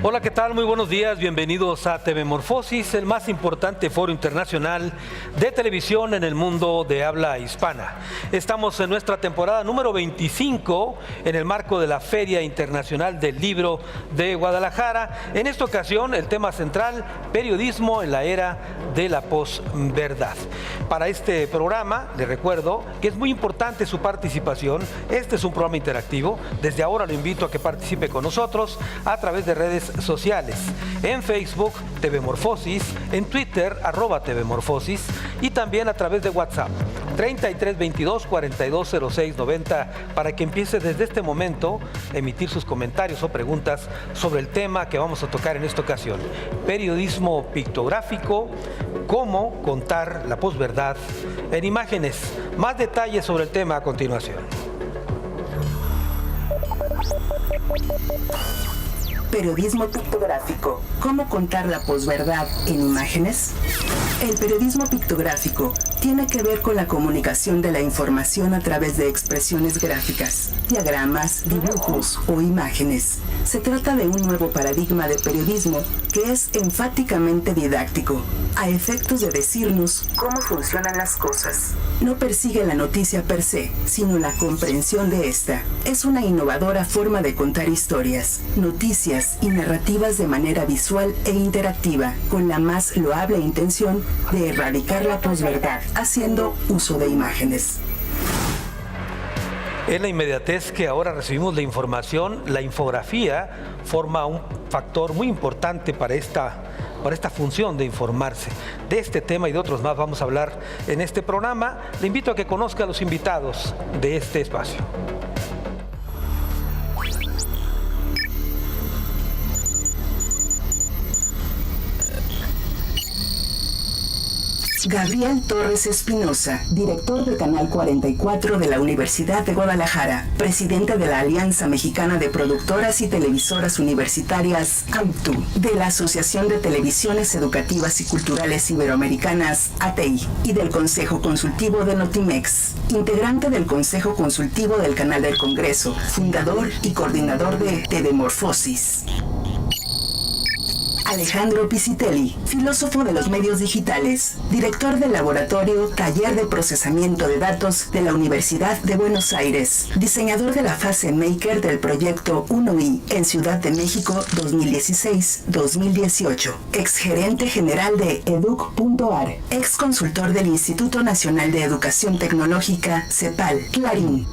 Hola, ¿qué tal? Muy buenos días, bienvenidos a TV Morfosis, el más importante foro internacional de televisión en el mundo de habla hispana. Estamos en nuestra temporada número 25 en el marco de la Feria Internacional del Libro de Guadalajara. En esta ocasión, el tema central, periodismo en la era de la posverdad. Para este programa, les recuerdo que es muy importante su participación. Este es un programa interactivo. Desde ahora lo invito a que participe con nosotros a través de redes sociales. En Facebook, TV Morfosis, en Twitter, @TV Morfosis, y también a través de WhatsApp, 33 22 42 06 90, para que empiece desde este momento a emitir sus comentarios o preguntas sobre el tema que vamos a tocar en esta ocasión. Periodismo pictográfico, cómo contar la posverdad en imágenes. Más detalles sobre el tema a continuación. Periodismo pictográfico. ¿Cómo contar la posverdad en imágenes? El periodismo pictográfico tiene que ver con la comunicación de la información a través de expresiones gráficas, diagramas, dibujos o imágenes. Se trata de un nuevo paradigma de periodismo que es enfáticamente didáctico, a efectos de decirnos cómo funcionan las cosas. No persigue la noticia per se, sino la comprensión de esta. Es una innovadora forma de contar historias, noticias y narrativas de manera visual e interactiva, con la más loable intención de erradicar la posverdad, haciendo uso de imágenes. En la inmediatez que ahora recibimos la información, la infografía forma un factor muy importante para esta función de informarse. De este tema y de otros más vamos a hablar en este programa. Le invito a que conozca a los invitados de este espacio. Gabriel Torres Espinosa, director de Canal 44 de la Universidad de Guadalajara, presidente de la Alianza Mexicana de Productoras y Televisoras Universitarias, AMTU, de la Asociación de Televisiones Educativas y Culturales Iberoamericanas, ATEI, y del Consejo Consultivo de Notimex, integrante del Consejo Consultivo del Canal del Congreso, fundador y coordinador de TV Morfosis. Alejandro Piscitelli, filósofo de los medios digitales, director del laboratorio Taller de Procesamiento de Datos de la Universidad de Buenos Aires, diseñador de la fase Maker del proyecto 1I en Ciudad de México 2016-2018, exgerente general de Educ.ar, ex consultor del Instituto Nacional de Educación Tecnológica, CEPAL, Clarín.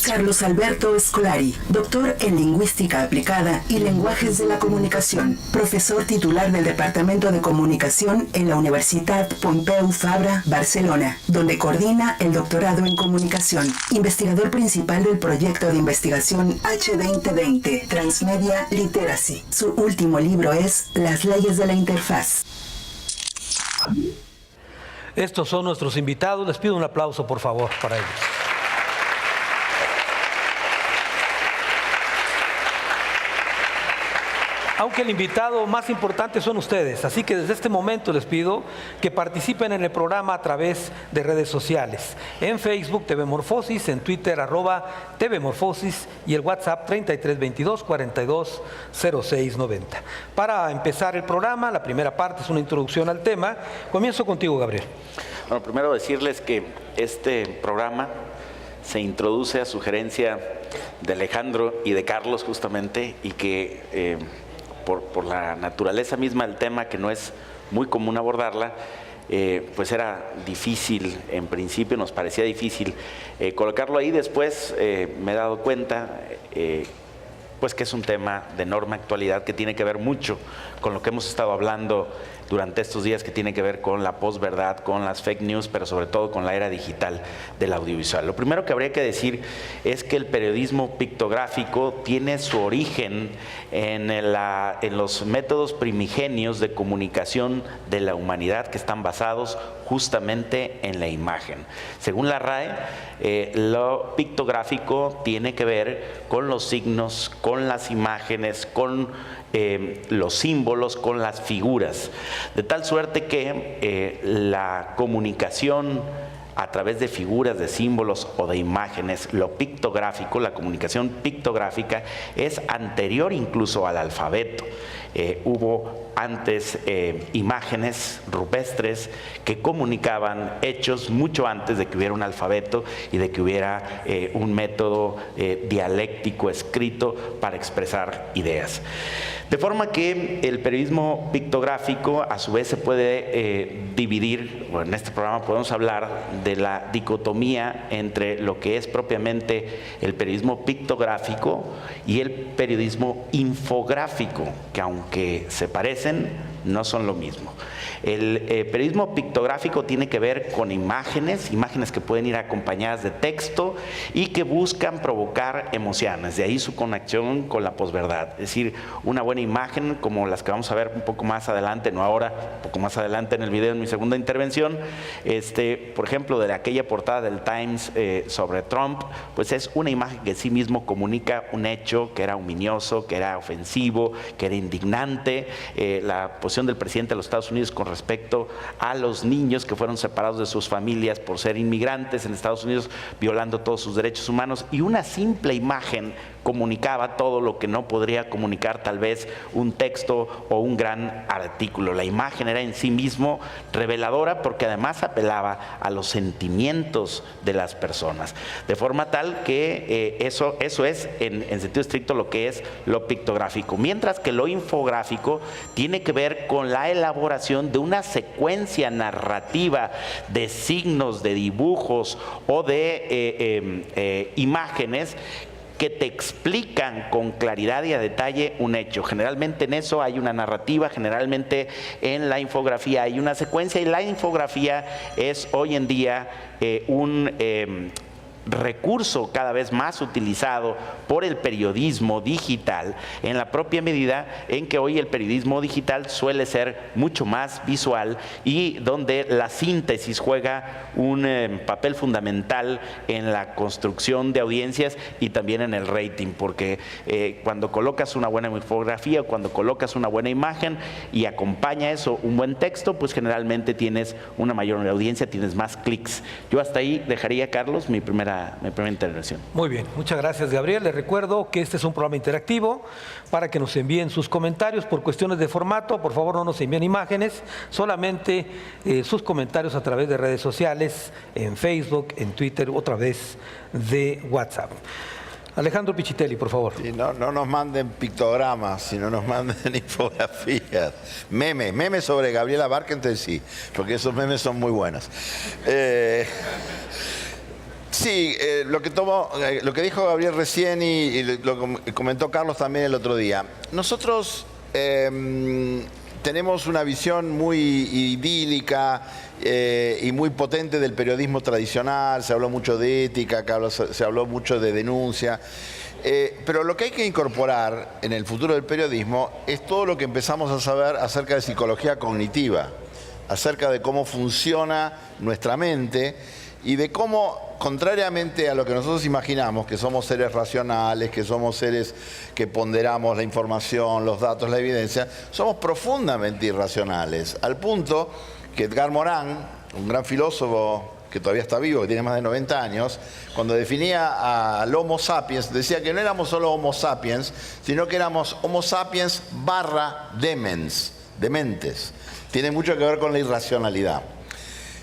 Carlos Alberto Escolari, doctor en Lingüística Aplicada y Lenguajes de la Comunicación, profesor titular del Departamento de Comunicación en la Universitat Pompeu Fabra, Barcelona, donde coordina el doctorado en Comunicación, investigador principal del proyecto de investigación H2020, Transmedia Literacy. Su último libro es Las leyes de la interfaz. Estos son nuestros invitados. Les pido un aplauso, por favor, para ellos. Aunque el invitado más importante son ustedes, así que desde este momento les pido que participen en el programa a través de redes sociales. En Facebook, TV Morfosis, en Twitter, @TV Morfosis, y el WhatsApp 33 22 42 06 90. Para empezar el programa, la primera parte es una introducción al tema. Comienzo contigo, Gabriel. Bueno, primero decirles que este programa se introduce a sugerencia de Alejandro y de Carlos justamente, y que por la naturaleza misma del tema, que no es muy común abordarla, pues era difícil, en principio nos parecía difícil colocarlo ahí. Después me he dado cuenta pues que es un tema de enorme actualidad, que tiene que ver mucho con lo que hemos estado hablando durante estos días, que tiene que ver con la posverdad, con las fake news, pero sobre todo con la era digital del audiovisual. Lo primero que habría que decir es que el periodismo pictográfico tiene su origen en los métodos primigenios de comunicación de la humanidad, que están basados justamente en la imagen. Según la RAE, lo pictográfico tiene que ver con los signos, con las imágenes, con los símbolos, con las figuras, de tal suerte que la comunicación a través de figuras, de símbolos o de imágenes. Lo pictográfico, la comunicación pictográfica, es anterior incluso al alfabeto. Hubo antes imágenes rupestres que comunicaban hechos mucho antes de que hubiera un alfabeto y de que hubiera un método dialéctico escrito para expresar ideas. De forma que el periodismo pictográfico a su vez se puede dividir, bueno, en este programa podemos hablar de la dicotomía entre lo que es propiamente el periodismo pictográfico y el periodismo infográfico, que aunque se parecen, no son lo mismo. El periodismo pictográfico tiene que ver con imágenes que pueden ir acompañadas de texto y que buscan provocar emociones, de ahí su conexión con la posverdad. Es decir, una buena imagen como las que vamos a ver un poco más adelante, no ahora, un poco más adelante en el video, en mi segunda intervención, por ejemplo, de aquella portada del Times sobre Trump, pues es una imagen que en sí mismo comunica un hecho que era ominioso, que era ofensivo, que era indignante, la posición del presidente de los Estados Unidos con respecto a los niños que fueron separados de sus familias por ser inmigrantes en Estados Unidos, violando todos sus derechos humanos, y una simple imagen comunicaba todo lo que no podría comunicar tal vez un texto o un gran artículo. La imagen era en sí mismo reveladora porque además apelaba a los sentimientos de las personas, de forma tal que eso es en sentido estricto lo que es lo pictográfico, mientras que lo infográfico tiene que ver con la elaboración de una secuencia narrativa de signos, de dibujos o de imágenes que te explican con claridad y a detalle un hecho. Generalmente en eso hay una narrativa, generalmente en la infografía hay una secuencia, y la infografía es hoy en día un recurso cada vez más utilizado por el periodismo digital, en la propia medida en que hoy el periodismo digital suele ser mucho más visual y donde la síntesis juega un papel fundamental en la construcción de audiencias y también en el rating, porque cuando colocas una buena infografía, cuando colocas una buena imagen y acompaña eso un buen texto, pues generalmente tienes una mayor audiencia, tienes más clics. Yo hasta ahí dejaría, Carlos, mi primera intervención. Muy bien, muchas gracias, Gabriel. Les recuerdo que este es un programa interactivo para que nos envíen sus comentarios. Por cuestiones de formato, por favor no nos envíen imágenes, solamente sus comentarios a través de redes sociales, en Facebook, en Twitter, otra vez de WhatsApp. Alejandro Pichitelli, por favor. Sí, no nos manden pictogramas, sino nos manden infografías. Memes sobre Gabriela Barkentel, sí, porque esos memes son muy buenos. Sí, lo que dijo Gabriel recién y lo comentó Carlos también el otro día. Nosotros tenemos una visión muy idílica y muy potente del periodismo tradicional. Se habló mucho de ética, se habló mucho de denuncia. Pero lo que hay que incorporar en el futuro del periodismo es todo lo que empezamos a saber acerca de psicología cognitiva, acerca de cómo funciona nuestra mente y de cómo, contrariamente a lo que nosotros imaginamos, que somos seres racionales, que somos seres que ponderamos la información, los datos, la evidencia, somos profundamente irracionales, al punto que Edgar Morin, un gran filósofo que todavía está vivo, que tiene más de 90 años, cuando definía al Homo sapiens, decía que no éramos solo Homo sapiens, sino que éramos Homo sapiens / dementes. Tiene mucho que ver con la irracionalidad.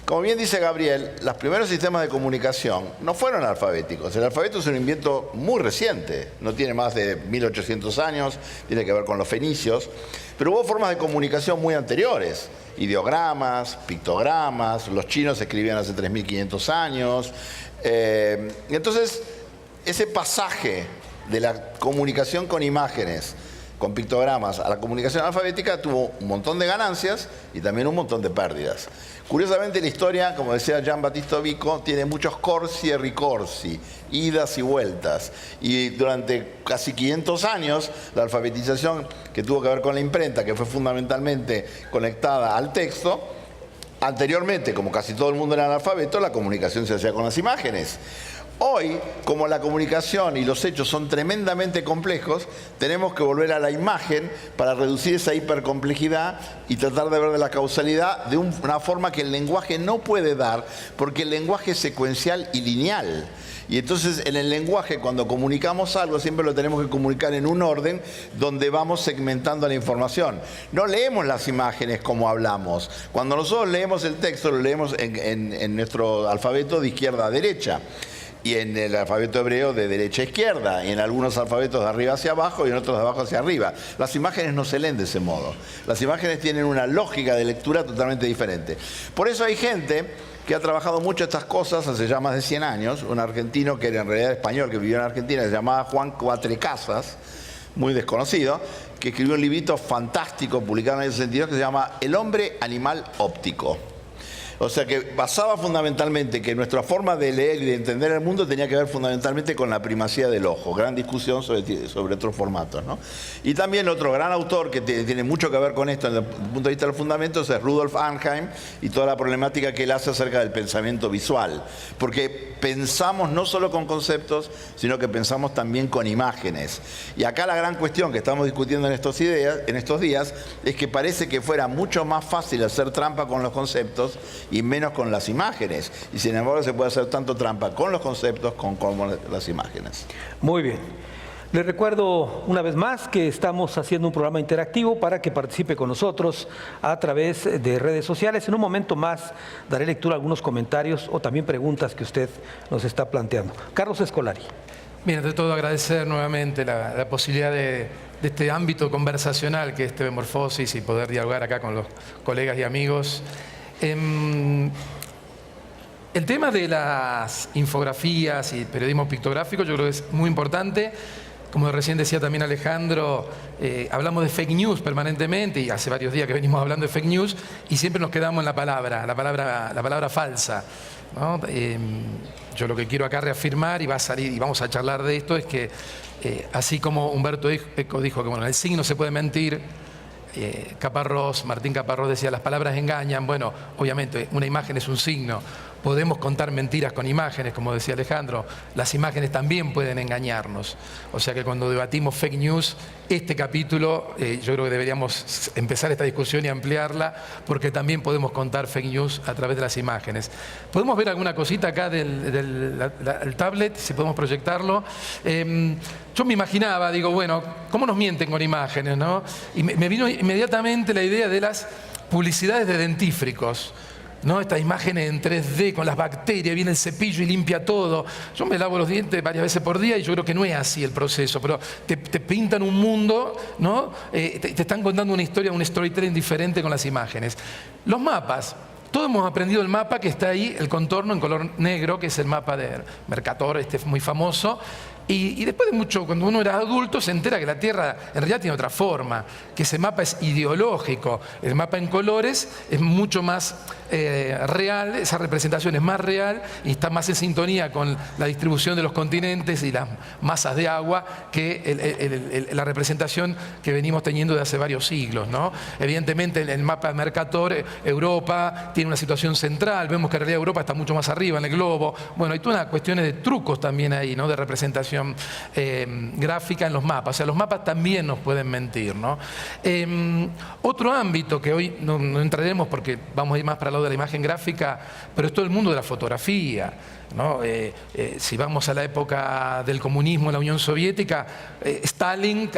Como bien dice Gabriel, los primeros sistemas de comunicación no fueron alfabéticos. El alfabeto es un invento muy reciente, no tiene más de 1800 años, tiene que ver con los fenicios, pero hubo formas de comunicación muy anteriores, ideogramas, pictogramas, los chinos escribían hace 3500 años. Entonces, ese pasaje de la comunicación con imágenes, con pictogramas, a la comunicación alfabética tuvo un montón de ganancias y también un montón de pérdidas. Curiosamente la historia, como decía Gian Battista Vico, tiene muchos corsi e ricorsi, idas y vueltas. Y durante casi 500 años, la alfabetización que tuvo que ver con la imprenta, que fue fundamentalmente conectada al texto, anteriormente, como casi todo el mundo era analfabeto, la comunicación se hacía con las imágenes. Hoy, como la comunicación y los hechos son tremendamente complejos, tenemos que volver a la imagen para reducir esa hipercomplejidad y tratar de ver de la causalidad de una forma que el lenguaje no puede dar, porque el lenguaje es secuencial y lineal. Y entonces en el lenguaje, cuando comunicamos algo, siempre lo tenemos que comunicar en un orden donde vamos segmentando la información. No leemos las imágenes como hablamos. Cuando nosotros leemos el texto, lo leemos en nuestro alfabeto de izquierda a derecha. Y en el alfabeto hebreo de derecha a izquierda, y en algunos alfabetos de arriba hacia abajo y en otros de abajo hacia arriba. Las imágenes no se leen de ese modo. Las imágenes tienen una lógica de lectura totalmente diferente. Por eso hay gente que ha trabajado mucho estas cosas hace ya más de 100 años, un argentino que era en realidad español, que vivió en Argentina, se llamaba Juan Cuatrecasas, muy desconocido, que escribió un librito fantástico, publicado en el año 62, que se llama El hombre animal óptico. O sea que basaba fundamentalmente que nuestra forma de leer y de entender el mundo tenía que ver fundamentalmente con la primacía del ojo. Gran discusión sobre otros formatos, ¿no? Y también otro gran autor que tiene mucho que ver con esto desde el punto de vista de los fundamentos es Rudolf Arnheim y toda la problemática que él hace acerca del pensamiento visual. Porque pensamos no solo con conceptos, sino que pensamos también con imágenes. Y acá la gran cuestión que estamos discutiendo en estos días es que parece que fuera mucho más fácil hacer trampa con los conceptos y menos con las imágenes. Y sin embargo se puede hacer tanto trampa con los conceptos como con las imágenes. Muy bien. Les recuerdo una vez más que estamos haciendo un programa interactivo para que participe con nosotros a través de redes sociales. En un momento más daré lectura a algunos comentarios o también preguntas que usted nos está planteando. Carlos Escolari. Bien, ante todo agradecer nuevamente la posibilidad de este ámbito conversacional que es TV Morfosis y poder dialogar acá con los colegas y amigos. El tema de las infografías y periodismo pictográfico yo creo que es muy importante. Como recién decía también Alejandro, hablamos de fake news permanentemente y hace varios días que venimos hablando de fake news y siempre nos quedamos en la palabra falsa, ¿no? Yo lo que quiero acá reafirmar y va a salir y vamos a charlar de esto es que así como Humberto Eco dijo que bueno, el signo se puede mentir, Martín Caparrós decía, las palabras engañan. Bueno, obviamente una imagen es un signo. Podemos contar mentiras con imágenes, como decía Alejandro. Las imágenes también pueden engañarnos. O sea que cuando debatimos fake news, este capítulo, yo creo que deberíamos empezar esta discusión y ampliarla, porque también podemos contar fake news a través de las imágenes. ¿Podemos ver alguna cosita acá del tablet, si podemos proyectarlo? Yo me imaginaba, digo, bueno, ¿cómo nos mienten con imágenes, no? Y me vino inmediatamente la idea de las publicidades de dentífricos, ¿no? Estas imágenes en 3D con las bacterias, viene el cepillo y limpia todo. Yo me lavo los dientes varias veces por día y yo creo que no es así el proceso, pero te pintan un mundo, ¿no? Te están contando una historia, un storytelling diferente con las imágenes. Los mapas. Todos hemos aprendido el mapa que está ahí, el contorno en color negro, que es el mapa de Mercator, muy famoso. Y después de mucho, cuando uno era adulto, se entera que la Tierra en realidad tiene otra forma, que ese mapa es ideológico. El mapa en colores es mucho más real, esa representación es más real y está más en sintonía con la distribución de los continentes y las masas de agua que la representación que venimos teniendo de hace varios siglos, ¿no? Evidentemente el mapa de Mercator, Europa tiene una situación central, vemos que en realidad Europa está mucho más arriba en el globo. Bueno, hay todas unas cuestiones de trucos también ahí, ¿no? De representación gráfica en los mapas. O sea, los mapas también nos pueden mentir, ¿no? Otro ámbito que hoy no entraremos porque vamos a ir más para el lado de la imagen gráfica, pero es todo el mundo de la fotografía, ¿no? Si vamos a la época del comunismo en la Unión Soviética, Stalin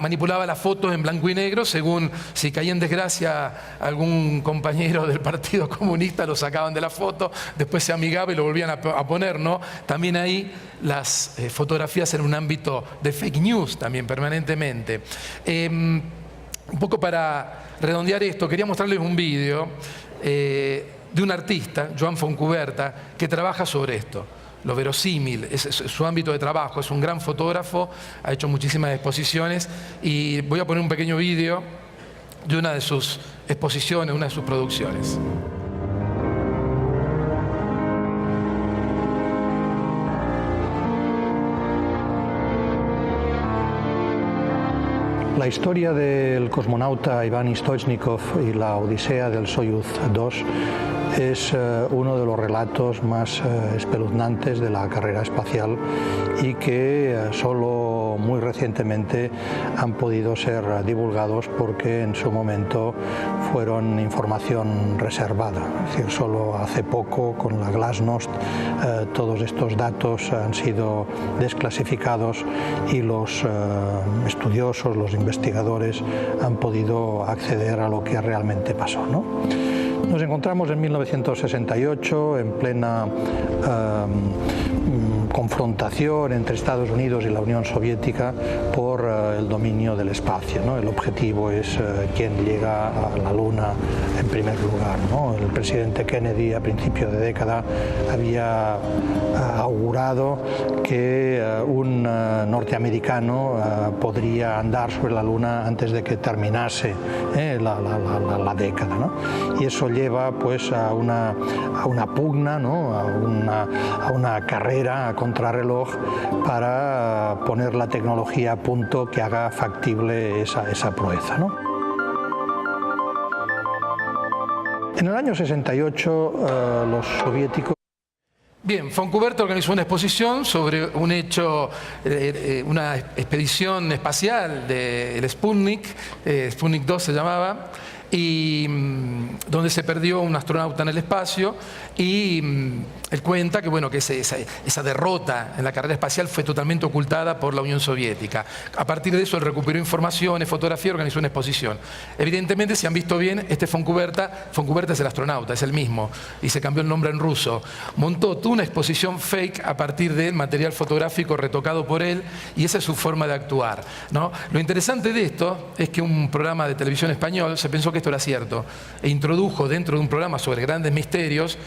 manipulaba las fotos en blanco y negro según si caía en desgracia algún compañero del Partido Comunista, lo sacaban de la foto, después se amigaba y lo volvían a poner, ¿no? También ahí las fotografías en un ámbito de fake news también permanentemente. Un poco para redondear esto, quería mostrarles un vídeo de un artista, Joan Foncuberta, que trabaja sobre esto, lo verosímil, es su ámbito de trabajo, es un gran fotógrafo, ha hecho muchísimas exposiciones y voy a poner un pequeño vídeo de una de sus exposiciones, una de sus producciones. La historia del cosmonauta Iván Stoichkov y la odisea del Soyuz 2 es uno de los relatos más espeluznantes de la carrera espacial y que solo muy recientemente han podido ser divulgados porque en su momento fueron información reservada. Es decir, solo hace poco con la Glasnost todos estos datos han sido desclasificados y los estudiosos, los investigadores han podido acceder a lo que realmente pasó, ¿no? Nos encontramos en 1968 en plena confrontación entre Estados Unidos y la Unión Soviética por el dominio del espacio, ¿no? El objetivo es quién llega a la Luna en primer lugar, ¿no? El presidente Kennedy a principio de década había augurado que un norteamericano podría andar sobre la Luna antes de que terminase la década, ¿no? Y eso lleva pues a una pugna, ¿no? a una carrera a contrarreloj para poner la tecnología a punto que haga factible esa proeza, ¿no? En el año 68 los soviéticos... Bien, Fontcuberta organizó una exposición sobre un hecho, una expedición espacial del Sputnik, Sputnik 2 se llamaba, y donde se perdió un astronauta en el espacio, y él cuenta que, bueno, que esa derrota en la carrera espacial fue totalmente ocultada por la Unión Soviética. A partir de eso él recuperó informaciones, fotografía y organizó una exposición. Evidentemente, si han visto bien, Fontcuberta es el astronauta, es el mismo, y se cambió el nombre en ruso. Montó toda una exposición fake a partir del material fotográfico retocado por él, y esa es su forma de actuar, ¿no? Lo interesante de esto es que un programa de televisión español se pensó que esto era cierto e introdujo dentro de un programa sobre grandes misterios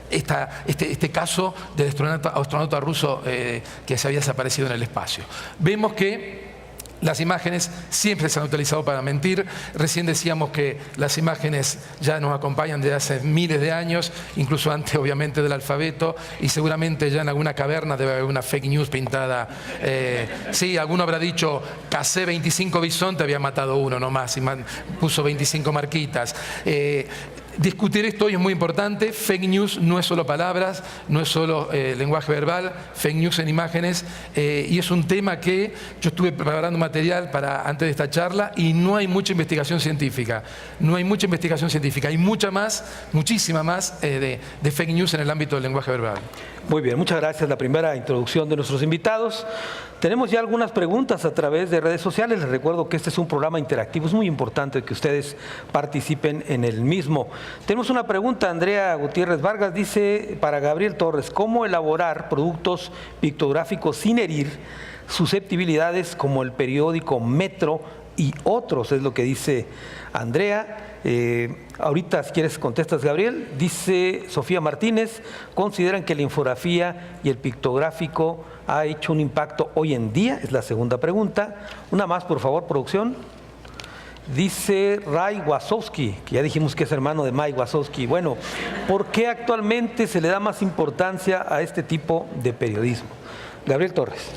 este caso del astronauta ruso que se había desaparecido en el espacio. Vemos que las imágenes siempre se han utilizado para mentir. Recién decíamos que las imágenes ya nos acompañan desde hace miles de años, incluso antes obviamente del alfabeto, y seguramente ya en alguna caverna debe haber una fake news pintada. Sí, alguno habrá dicho, cacé 25 bisontes, había matado uno nomás y puso 25 marquitas. Discutir esto hoy es muy importante. Fake news no es solo palabras, no es solo lenguaje verbal, fake news en imágenes, y es un tema que yo estuve preparando material antes de esta charla, y no hay mucha investigación científica. No hay mucha investigación científica, hay muchísima más de fake news en el ámbito del lenguaje verbal. Muy bien, muchas gracias. La primera introducción de nuestros invitados. Tenemos ya algunas preguntas a través de redes sociales. Les recuerdo que este es un programa interactivo. Es muy importante que ustedes participen en el mismo. Tenemos una pregunta, Andrea Gutiérrez Vargas dice para Gabriel Torres: ¿cómo elaborar productos pictográficos sin herir susceptibilidades como el periódico Metro y otros? Es lo que dice Andrea. Ahorita, si quieres, contestas, Gabriel. Dice Sofía Martínez: ¿consideran que la infografía y el pictográfico ha hecho un impacto hoy en día? Es la segunda pregunta. Una más, por favor, producción. Dice Ray Wasowski, que ya dijimos que es hermano de Mike Wasowski. Bueno, ¿por qué actualmente se le da más importancia a este tipo de periodismo? Gabriel Torres.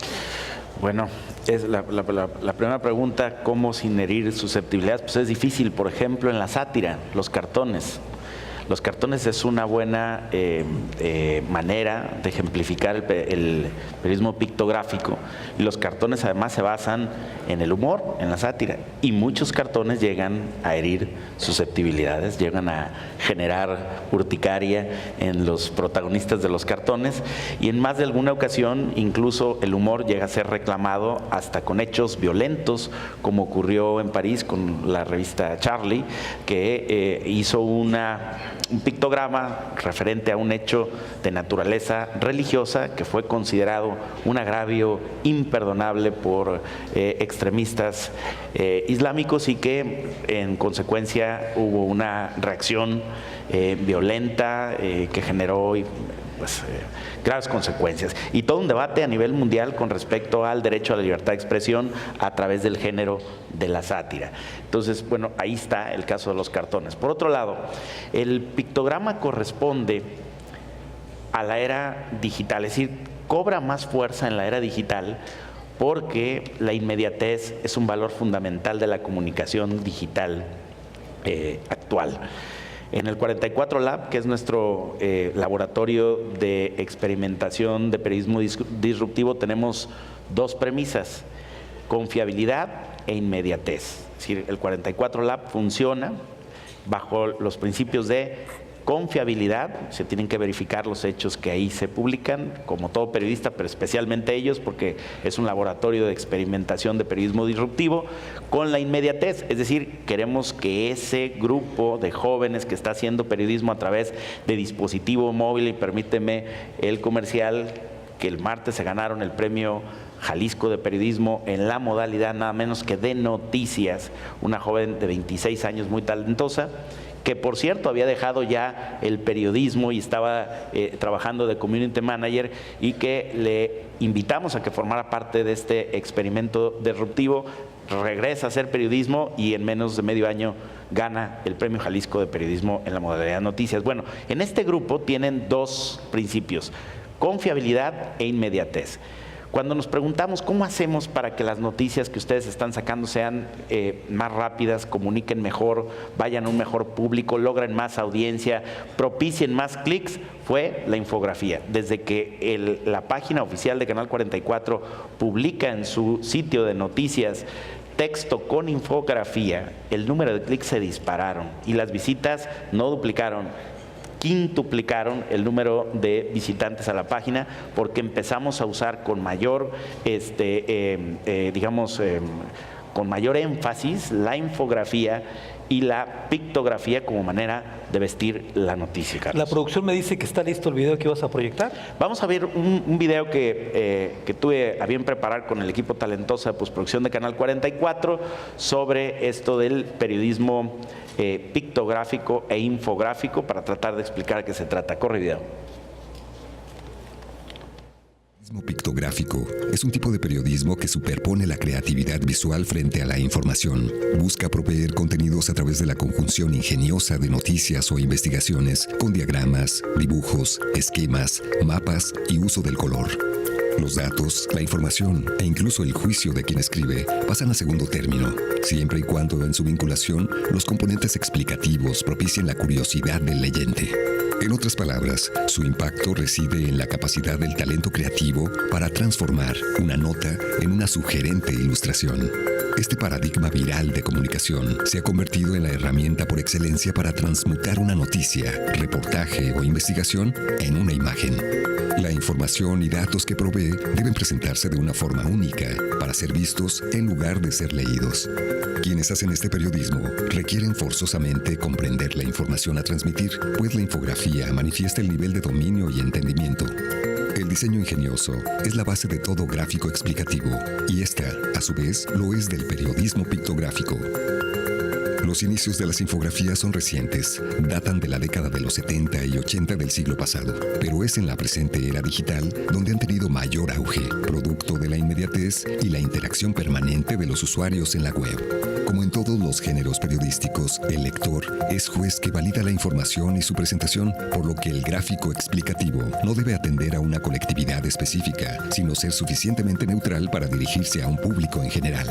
Bueno, es la primera pregunta, ¿cómo sin herir susceptibilidades? Pues es difícil, por ejemplo, en la sátira, los cartones. Los cartones es una buena manera de ejemplificar el periodismo pictográfico. Y los cartones además se basan en el humor, en la sátira. Y muchos cartones llegan a herir susceptibilidades, llegan a generar urticaria en los protagonistas de los cartones. Y en más de alguna ocasión, incluso el humor llega a ser reclamado hasta con hechos violentos, como ocurrió en París con la revista Charlie, que hizo un pictograma referente a un hecho de naturaleza religiosa que fue considerado un agravio imperdonable por extremistas islámicos, y que en consecuencia hubo una reacción violenta que generó graves consecuencias, y todo un debate a nivel mundial con respecto al derecho a la libertad de expresión a través del género de la sátira. Entonces, bueno, ahí está el caso de los cartones. Por otro lado, el pictograma corresponde a la era digital, es decir, cobra más fuerza en la era digital porque la inmediatez es un valor fundamental de la comunicación digital actual. En el 44 Lab, que es nuestro laboratorio de experimentación de periodismo disruptivo, tenemos dos premisas: confiabilidad e inmediatez. Es decir, el 44 Lab funciona bajo los principios de confiabilidad. Se tienen que verificar los hechos que ahí se publican, como todo periodista, pero especialmente ellos, porque es un laboratorio de experimentación de periodismo disruptivo, con la inmediatez. Es decir, queremos que ese grupo de jóvenes que está haciendo periodismo a través de dispositivo móvil, y permíteme el comercial, que el martes se ganaron el premio Jalisco de Periodismo en la modalidad nada menos que de noticias, una joven de 26 años muy talentosa, que por cierto había dejado ya el periodismo y estaba trabajando de community manager, y que le invitamos a que formara parte de este experimento disruptivo. Regresa a hacer periodismo y en menos de medio año gana el premio Jalisco de Periodismo en la modalidad de noticias. Bueno, en este grupo tienen dos principios: confiabilidad e inmediatez. Cuando nos preguntamos cómo hacemos para que las noticias que ustedes están sacando sean más rápidas, comuniquen mejor, vayan a un mejor público, logren más audiencia, propicien más clics, fue la infografía. Desde que la página oficial de Canal 44 publica en su sitio de noticias texto con infografía, el número de clics se dispararon y las visitas no duplicaron, quintuplicaron el número de visitantes a la página, porque empezamos a usar con mayor, con mayor énfasis la infografía y la pictografía como manera de vestir la noticia, Carlos. La producción me dice que está listo el video que vas a proyectar. Vamos a ver un video que tuve a bien preparar con el equipo talentoso de postproducción de Canal 44 sobre esto del periodismo pictográfico e infográfico, para tratar de explicar a qué se trata. Corre video. El periodismo pictográfico es un tipo de periodismo que superpone la creatividad visual frente a la información. Busca proveer contenidos a través de la conjunción ingeniosa de noticias o investigaciones con diagramas, dibujos, esquemas, mapas y uso del color. Los datos, la información e incluso el juicio de quien escribe pasan a segundo término, siempre y cuando en su vinculación los componentes explicativos propicien la curiosidad del leyente. En otras palabras, su impacto reside en la capacidad del talento creativo para transformar una nota en una sugerente ilustración. Este paradigma viral de comunicación se ha convertido en la herramienta por excelencia para transmutar una noticia, reportaje o investigación en una imagen. La información y datos que provee deben presentarse de una forma única para ser vistos en lugar de ser leídos. Quienes hacen este periodismo requieren forzosamente comprender la información a transmitir, pues la infografía manifiesta el nivel de dominio y entendimiento. El diseño ingenioso es la base de todo gráfico explicativo, y esta, a su vez, lo es del periodismo pictográfico. Los inicios de las infografías son recientes, datan de la década de los 70 y 80 del siglo pasado, pero es en la presente era digital donde han tenido mayor auge, producto de la inmediatez y la interacción permanente de los usuarios en la web. Como en todos los géneros periodísticos, el lector es juez que valida la información y su presentación, por lo que el gráfico explicativo no debe atender a una colectividad específica, sino ser suficientemente neutral para dirigirse a un público en general.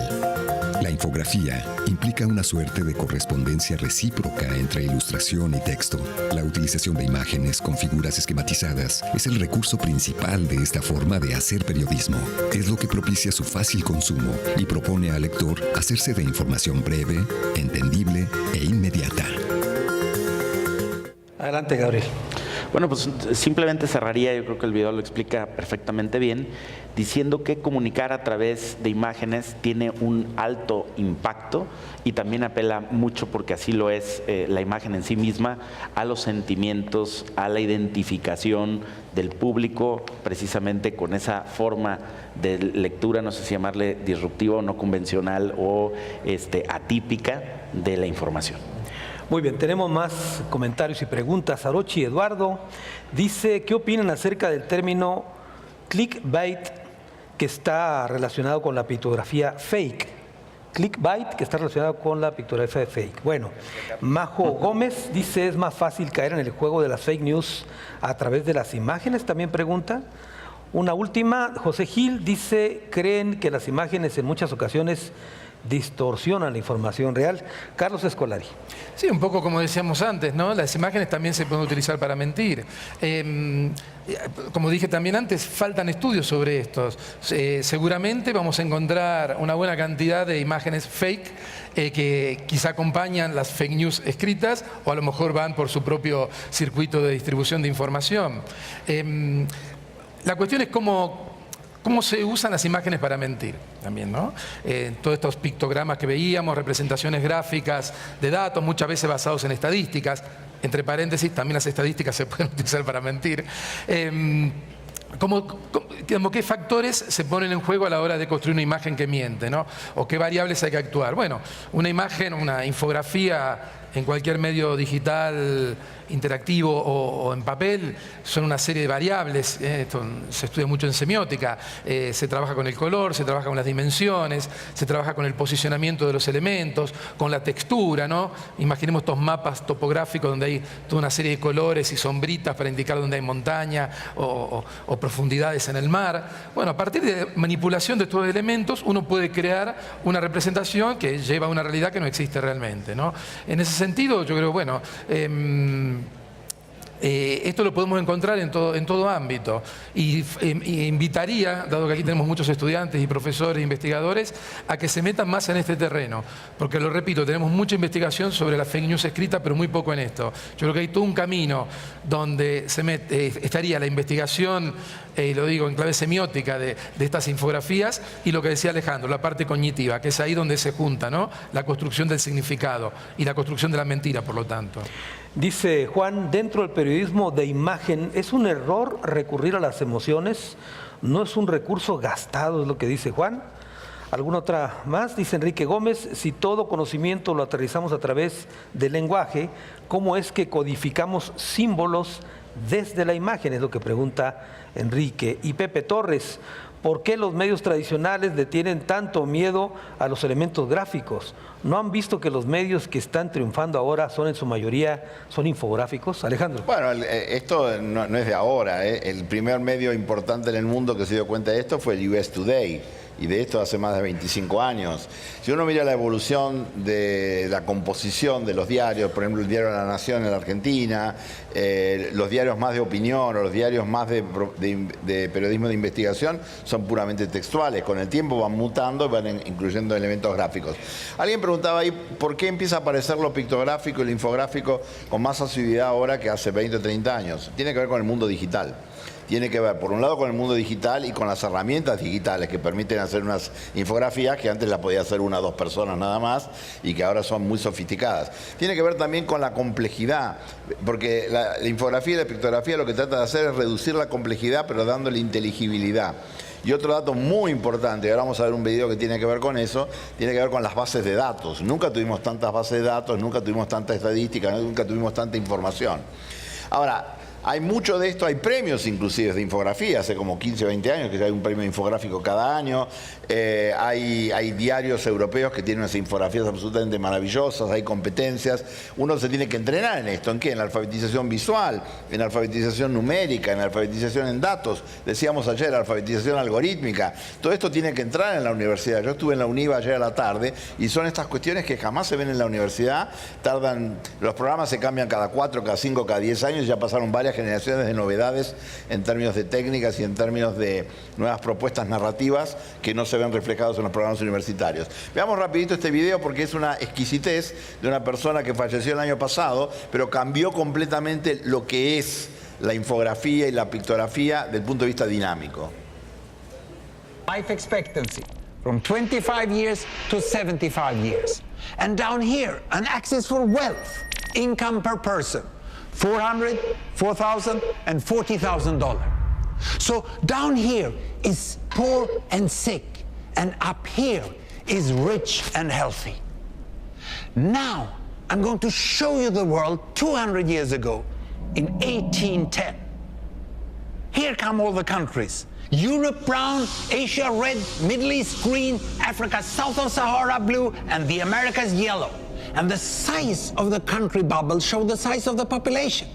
La infografía implica una suerte de correspondencia recíproca entre ilustración y texto. La utilización de imágenes con figuras esquematizadas es el recurso principal de esta forma de hacer periodismo. Es lo que propicia su fácil consumo y propone al lector hacerse de información breve, entendible e inmediata. Adelante, Gabriel. Bueno, pues simplemente cerraría, yo creo que el video lo explica perfectamente bien, diciendo que comunicar a través de imágenes tiene un alto impacto y también apela mucho, porque así lo es la imagen en sí misma, a los sentimientos, a la identificación del público, precisamente con esa forma de lectura, no sé si llamarle disruptiva o no convencional o atípica de la información. Muy bien, tenemos más comentarios y preguntas. Arochi Eduardo dice, ¿qué opinan acerca del término clickbait que está relacionado con la pictografía fake? Clickbait que está relacionado con la pictografía fake. Bueno, Majo Gómez dice, ¿es más fácil caer en el juego de las fake news a través de las imágenes? También pregunta. Una última, José Gil dice, ¿creen que las imágenes en muchas ocasiones distorsionan la información real. Carlos Escolari. Sí, un poco como decíamos antes, ¿no? Las imágenes también se pueden utilizar para mentir. Como dije también antes, faltan estudios sobre estos. Seguramente vamos a encontrar una buena cantidad de imágenes fake que quizá acompañan las fake news escritas o a lo mejor van por su propio circuito de distribución de información. La cuestión es cómo se usan las imágenes para mentir también, ¿no? Todos estos pictogramas que veíamos, representaciones gráficas de datos, muchas veces basados en estadísticas, entre paréntesis, también las estadísticas se pueden utilizar para mentir. ¿Qué factores se ponen en juego a la hora de construir una imagen que miente, ¿no? O qué variables hay que actuar. Bueno, una imagen, una infografía en cualquier medio digital interactivo o en papel son una serie de variables. Esto se estudia mucho en semiótica. Se trabaja con el color, se trabaja con las dimensiones, se trabaja con el posicionamiento de los elementos, con la textura, ¿no? Imaginemos estos mapas topográficos donde hay toda una serie de colores y sombritas para indicar dónde hay montaña o profundidades en el mar. Bueno, a partir de manipulación de estos elementos uno puede crear una representación que lleva a una realidad que no existe realmente, ¿no? En ese sentido, yo creo, bueno, esto lo podemos encontrar en todo ámbito y invitaría, dado que aquí tenemos muchos estudiantes y profesores e investigadores, a que se metan más en este terreno, porque lo repito, tenemos mucha investigación sobre la fake news escrita, pero muy poco en esto. Yo creo que hay todo un camino donde estaría la investigación, y lo digo en clave semiótica, de estas infografías y lo que decía Alejandro, la parte cognitiva, que es ahí donde se junta, ¿no? La construcción del significado y la construcción de la mentira, por lo tanto. Dice Juan, dentro del periodismo de imagen, ¿es un error recurrir a las emociones? ¿No es un recurso gastado, es lo que dice Juan? ¿Alguna otra más? Dice Enrique Gómez, si todo conocimiento lo aterrizamos a través del lenguaje, ¿cómo es que codificamos símbolos desde la imagen? Es lo que pregunta Enrique. Y Pepe Torres, ¿por qué los medios tradicionales le tienen tanto miedo a los elementos gráficos? ¿No han visto que los medios que están triunfando ahora son en su mayoría infográficos? Alejandro. Bueno, esto no es de ahora. El primer medio importante en el mundo que se dio cuenta de esto fue el US Today. Y de esto hace más de 25 años. Si uno mira la evolución de la composición de los diarios, por ejemplo el diario La Nación en la Argentina, los diarios más de opinión o los diarios más de periodismo de investigación son puramente textuales. Con el tiempo van mutando y van incluyendo elementos gráficos. Alguien preguntaba ahí por qué empieza a aparecer lo pictográfico y lo infográfico con más asiduidad ahora que hace 20 o 30 años. Tiene que ver con el mundo digital. Tiene que ver, por un lado, con el mundo digital y con las herramientas digitales que permiten hacer unas infografías que antes las podía hacer una o dos personas nada más y que ahora son muy sofisticadas. Tiene que ver también con la complejidad, porque la infografía y la pictografía lo que trata de hacer es reducir la complejidad, pero dándole inteligibilidad. Y otro dato muy importante, y ahora vamos a ver un video que tiene que ver con eso, tiene que ver con las bases de datos. Nunca tuvimos tantas bases de datos, nunca tuvimos tanta estadística, nunca tuvimos tanta información. Ahora, hay mucho de esto, hay premios inclusive de infografía, hace como 15 o 20 años que hay un premio infográfico cada año, hay diarios europeos que tienen unas infografías absolutamente maravillosas, hay competencias, uno se tiene que entrenar en esto, ¿en qué? En la alfabetización visual, en la alfabetización numérica, en la alfabetización en datos, decíamos ayer, la alfabetización algorítmica, todo esto tiene que entrar en la universidad. Yo estuve en la UNIVA ayer a la tarde y son estas cuestiones que jamás se ven en la universidad, los programas se cambian cada 4, cada 5, cada 10 años y ya pasaron varias generaciones de novedades en términos de técnicas y en términos de nuevas propuestas narrativas que no se ven reflejados en los programas universitarios. Veamos rapidito este video porque es una exquisitez de una persona que falleció el año pasado, pero cambió completamente lo que es la infografía y la pictografía desde el punto de vista dinámico. Life expectancy from 25 years to 75 years. And down here, an axis for wealth, income per person. $400,000, $4,000, and $40,000. So down here is poor and sick, and up here is rich and healthy. Now, I'm going to show you the world 200 years ago, in 1810. Here come all the countries. Europe brown, Asia red, Middle East green, Africa south of Sahara blue, and the Americas yellow. And the size of the country bubbles show the size of the population.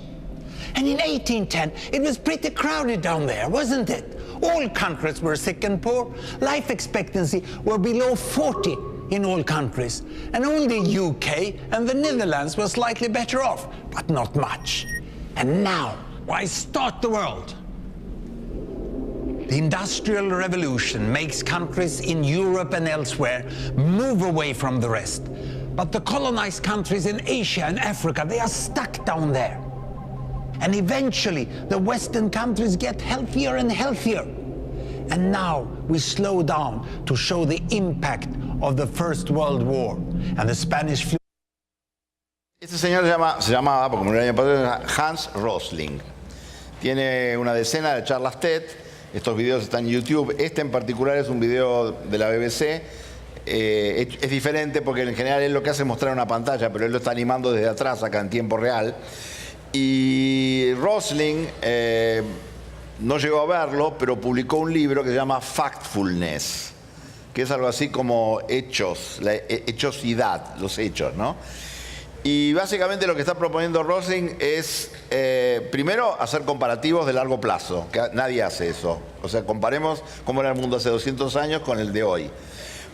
And in 1810, it was pretty crowded down there, wasn't it? All countries were sick and poor. Life expectancy were below 40 in all countries, and only the UK and the Netherlands were slightly better off, but not much. And now, why start the world? The Industrial Revolution makes countries in Europe and elsewhere move away from the rest. But the colonized countries in Asia and Africa, they are stuck down there. And eventually, the Western countries get healthier and healthier. And now we slow down to show the impact of the First World War and the Spanish flu. Este señor se llamaba, porque me lo año pasado, Hans Rosling. Tiene una decena de charlas TED. Estos videos están en YouTube. Este en particular es un video de la BBC. Es diferente porque en general él lo que hace es mostrar una pantalla, pero él lo está animando desde atrás, acá en tiempo real. Y Rosling no llegó a verlo, pero publicó un libro que se llama Factfulness, que es algo así como hechos, la hechosidad, los hechos, ¿no? Y básicamente lo que está proponiendo Rosling es, primero, hacer comparativos de largo plazo, que nadie hace eso. O sea, comparemos cómo era el mundo hace 200 años con el de hoy.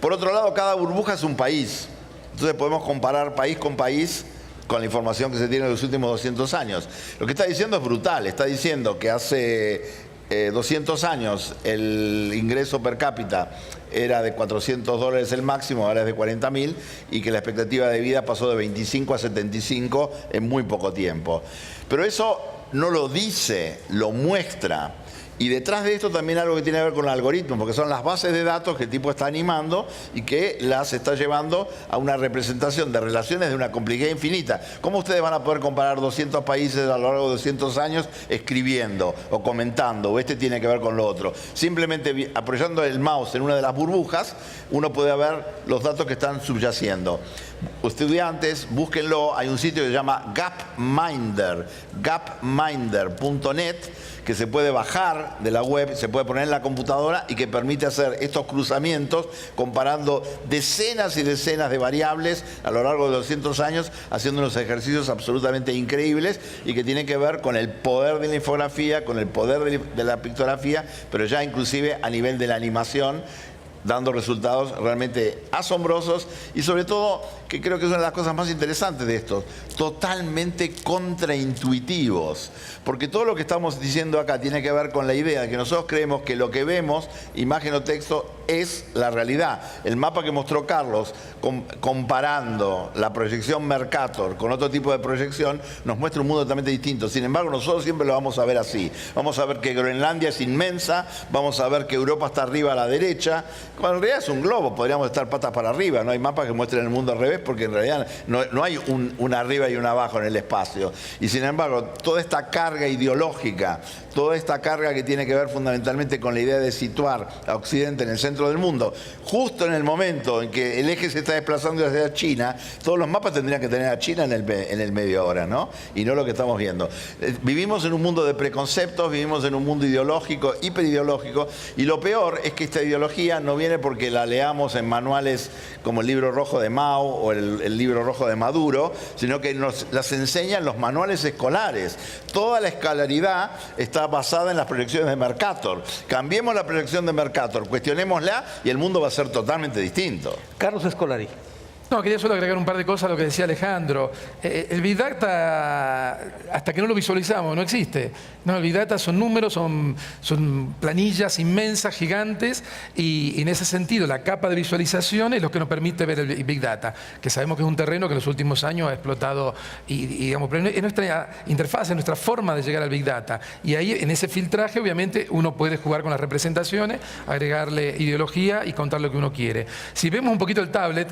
Por otro lado, cada burbuja es un país. Entonces podemos comparar país con país con la información que se tiene en los últimos 200 años. Lo que está diciendo es brutal. Está diciendo que hace 200 años el ingreso per cápita era de $400 el máximo, ahora es de 40.000, y que la expectativa de vida pasó de 25 a 75 en muy poco tiempo. Pero eso no lo dice, lo muestra. Y detrás de esto también algo que tiene que ver con el algoritmo, porque son las bases de datos que el tipo está animando y que las está llevando a una representación de relaciones de una complejidad infinita. ¿Cómo ustedes van a poder comparar 200 países a lo largo de 200 años escribiendo o comentando, o este tiene que ver con lo otro? Simplemente apoyando el mouse en una de las burbujas, uno puede ver los datos que están subyaciendo. Estudiantes, búsquenlo, hay un sitio que se llama Gapminder, gapminder.net, que se puede bajar de la web, se puede poner en la computadora y que permite hacer estos cruzamientos comparando decenas y decenas de variables a lo largo de 200 años, haciendo unos ejercicios absolutamente increíbles y que tienen que ver con el poder de la infografía, con el poder de la pictografía, pero ya inclusive a nivel de la animación, dando resultados realmente asombrosos y sobre todo, que creo que es una de las cosas más interesantes de esto, totalmente contraintuitivos. Porque todo lo que estamos diciendo acá tiene que ver con la idea de que nosotros creemos que lo que vemos, imagen o texto, es la realidad. El mapa que mostró Carlos, comparando la proyección Mercator con otro tipo de proyección, nos muestra un mundo totalmente distinto. Sin embargo, nosotros siempre lo vamos a ver así. Vamos a ver que Groenlandia es inmensa, vamos a ver que Europa está arriba a la derecha, cuando en realidad es un globo, podríamos estar patas para arriba. No hay mapas que muestren el mundo al revés, porque en realidad no hay un arriba y un abajo en el espacio. Y sin embargo, toda esta carga ideológica, toda esta carga que tiene que ver fundamentalmente con la idea de situar a Occidente en el centro del mundo, justo en el momento en que el eje se está desplazando hacia China, todos los mapas tendrían que tener a China en el medio ahora, ¿no? Y no lo que estamos viendo. Vivimos en un mundo de preconceptos, vivimos en un mundo ideológico, hiperideológico, y lo peor es que esta ideología no viene porque la leamos en manuales como el libro rojo de Mao o el libro rojo de Maduro, sino que nos las enseñan los manuales escolares. Toda la escolaridad está basada en las proyecciones de Mercator. Cambiemos la proyección de Mercator, cuestionémosla y el mundo va a ser totalmente distinto. Carlos Escolari. No, quería solo agregar un par de cosas a lo que decía Alejandro. El Big Data, hasta que no lo visualizamos, no existe. No, el Big Data son números, son planillas inmensas, gigantes, y en ese sentido la capa de visualización es lo que nos permite ver el Big Data, que sabemos que es un terreno que en los últimos años ha explotado, y digamos, pero es nuestra interfaz, es nuestra forma de llegar al Big Data. Y ahí, en ese filtraje, obviamente, uno puede jugar con las representaciones, agregarle ideología y contar lo que uno quiere. Si vemos un poquito el tablet,